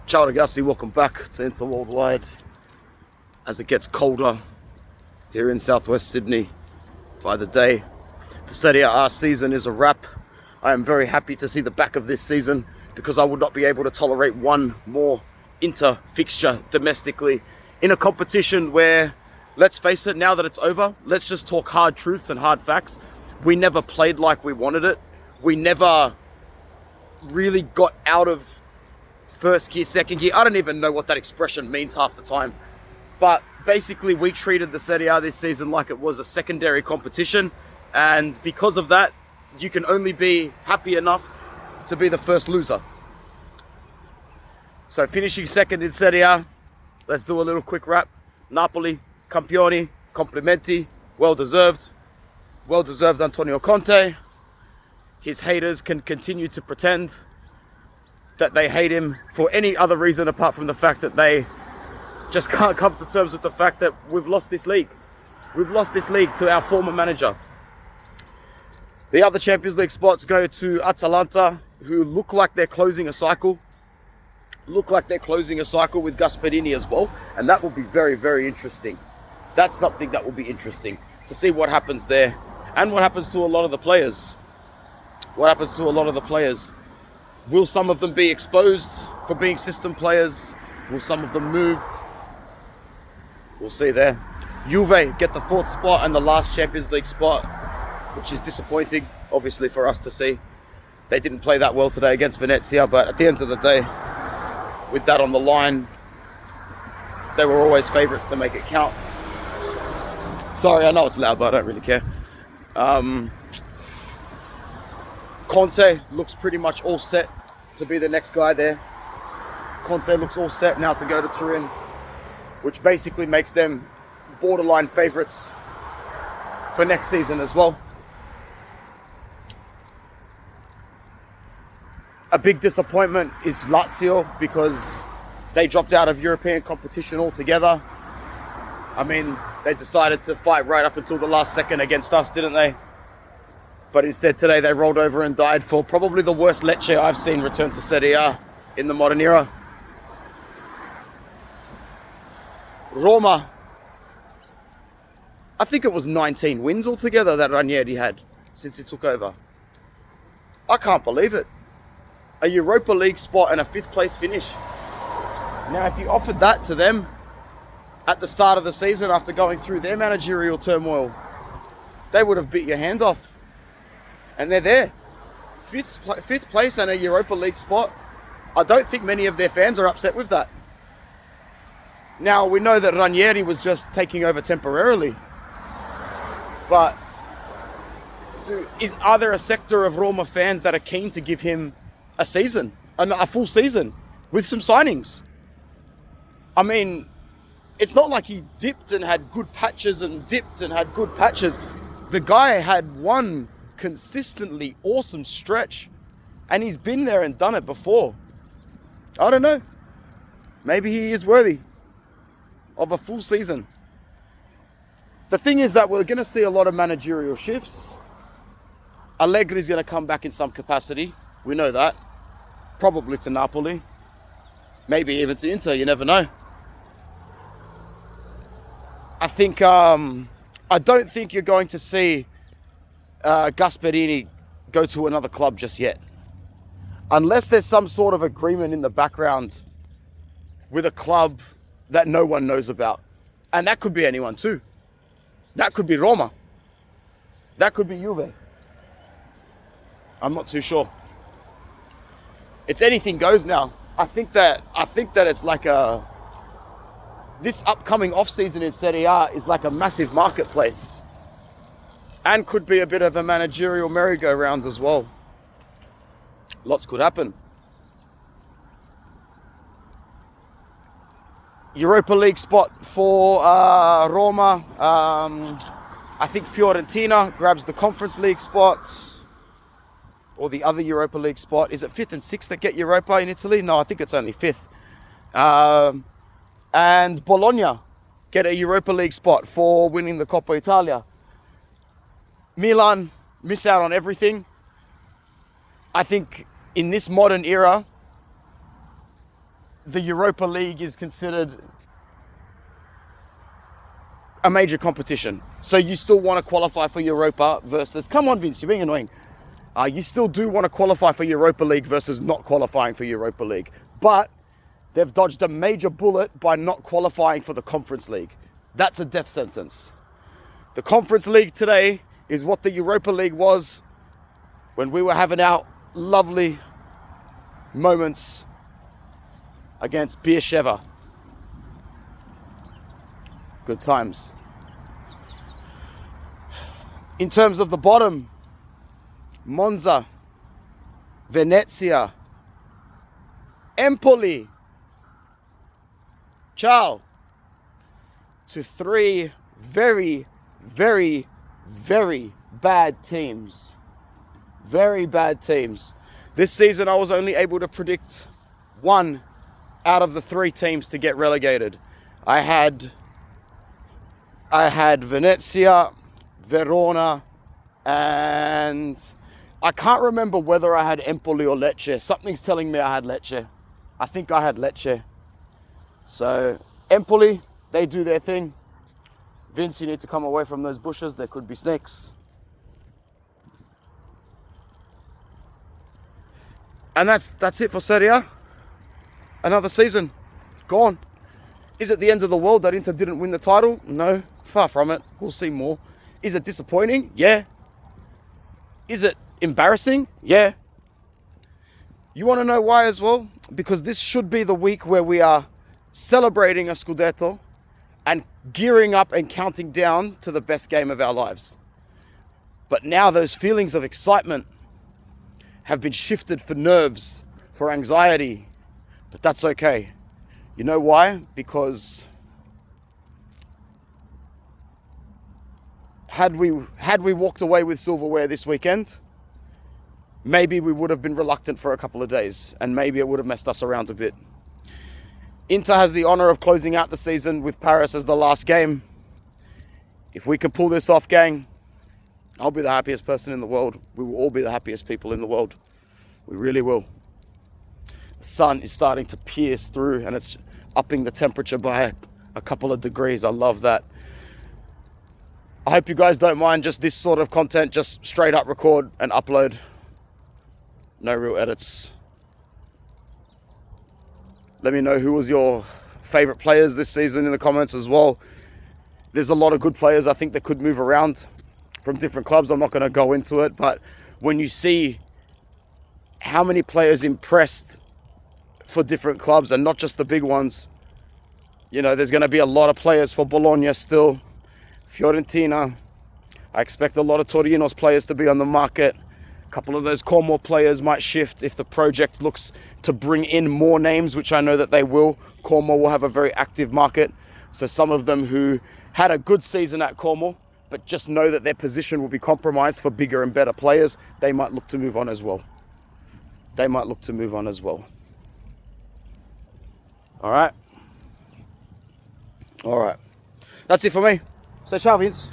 Ciao ragazzi, welcome back to Inter Worldwide. As it gets colder here in southwest Sydney by the day, the Serie A season is a wrap. I am very happy to see the back of this season because I would not be able to tolerate one more Inter fixture domestically in a competition where, let's face it, now that it's over, let's just talk hard truths and hard facts. We never played like we wanted it. We never really got out of first gear, second gear. I don't even know what that expression means half the time. But basically, we treated the Serie A this season like it was a secondary competition. And because of that, you can only be happy enough to be the first loser. So finishing second in Serie A, let's do a little quick wrap. Napoli, campioni, complimenti, well deserved. Well deserved Antonio Conte. His haters can continue to pretend that they hate him for any other reason apart from the fact that they just can't come to terms with the fact that we've lost this league. We've lost this league to our former manager. The other Champions League spots go to Atalanta, who look like they're closing a cycle. Look like they're closing a cycle with Gasperini as well. And that will be very, very interesting. That's something that will be interesting to see what happens there and what happens to a lot of the players. What happens to a lot of the players? Will some of them be exposed for being system players? Will some of them move? We'll see there. Juve get the 4th spot and the last Champions League spot, which is disappointing, obviously, for us to see. They didn't play that well today against Venezia, but at the end of the day, with that on the line, they were always favourites to make it count. Sorry, I know it's loud, but I don't really care. Conte looks pretty much all set to be the next guy there. Conte looks all set now to go to Turin, which basically makes them borderline favourites for next season as well. A big disappointment is Lazio because they dropped out of European competition altogether. I mean, they decided to fight right up until the last second against us, didn't they? But instead today they rolled over and died for probably the worst Lecce I've seen return to Serie A in the modern era. Roma, I think it was 19 wins altogether that Ranieri had since he took over. I can't believe it. A Europa League spot and a 5th place finish. Now, if you offered that to them at the start of the season after going through their managerial turmoil, they would have bit your hand off. And they're there. 5th place and a Europa League spot. I don't think many of their fans are upset with that. Now, we know that Ranieri was just taking over temporarily. But are there a sector of Roma fans that are keen to give him a season, a full season, with some signings? I mean, it's not like he dipped and had good patches and dipped and had good patches. The guy had one consistently awesome stretch, and he's been there and done it before. I don't know. Maybe he is worthy of a full season. The thing is that we're going to see a lot of managerial shifts. Allegri's going to come back in some capacity. We know that. Probably to Napoli. Maybe even to Inter. You never know. I think, I don't think you're going to see Gasperini go to another club just yet. Unless there's some sort of agreement in the background with a club that no one knows about. And that could be anyone too. That could be Roma. That could be Juve. I'm not too sure. It's anything goes now. I think that it's like this upcoming off-season in Serie A is like a massive marketplace. And could be a bit of a managerial merry-go-round as well. Lots could happen. Europa League spot for Roma. I think Fiorentina grabs the Conference League spot. Or the other Europa League spot. Is it 5th and 6th that get Europa in Italy? No, I think it's only 5th. And Bologna get a Europa League spot for winning the Coppa Italia. Milan miss out on everything. I think in this modern era, the Europa League is considered a major competition. So you still want to qualify for Europa versus, come on Vince, you're being annoying. You still do want to qualify for Europa League versus not qualifying for Europa League. But they've dodged a major bullet by not qualifying for the Conference League. That's a death sentence. The Conference League today is what the Europa League was when we were having our lovely moments against Beersheva. Good times. In terms of the bottom, Monza, Venezia, Empoli, ciao, to three very, very, very bad teams. Very bad teams. This season I was only able to predict one out of the three teams to get relegated. I had Venezia, Verona, and I can't remember whether I had Empoli or Lecce. Something's telling me I had Lecce. I think I had Lecce. So Empoli, they do their thing. Vince, you need to come away from those bushes. There could be snakes. And that's it for Serie. Another season. Gone. Is it the end of the world that Inter didn't win the title? No. Far from it. We'll see more. Is it disappointing? Yeah. Is it embarrassing? Yeah. You want to know why as well? Because this should be the week where we are celebrating a Scudetto and gearing up and counting down to the best game of our lives. But now those feelings of excitement have been shifted for nerves, for anxiety. But that's okay. You know why? Because had we walked away with silverware this weekend, maybe we would have been reluctant for a couple of days, and maybe it would have messed us around a bit. Inter has the honour of closing out the season with Paris as the last game. If we can pull this off, gang, I'll be the happiest person in the world. We will all be the happiest people in the world. We really will. The sun is starting to pierce through and it's upping the temperature by a couple of degrees. I love that. I hope you guys don't mind just this sort of content, just straight up record and upload. No real edits. Let me know who was your favorite players this season in the comments as well. There's a lot of good players I think that could move around from different clubs. I'm not going to go into it, but when you see how many players impressed for different clubs and not just the big ones, you know, there's going to be a lot of players for Bologna still, Fiorentina. I expect a lot of Torino's players to be on the market. A couple of those Como players might shift if the project looks to bring in more names, which I know that they will. Como will have a very active market. So some of them who had a good season at Como, but just know that their position will be compromised for bigger and better players, they might look to move on as well. All right. That's it for me. Say ciao, Vince.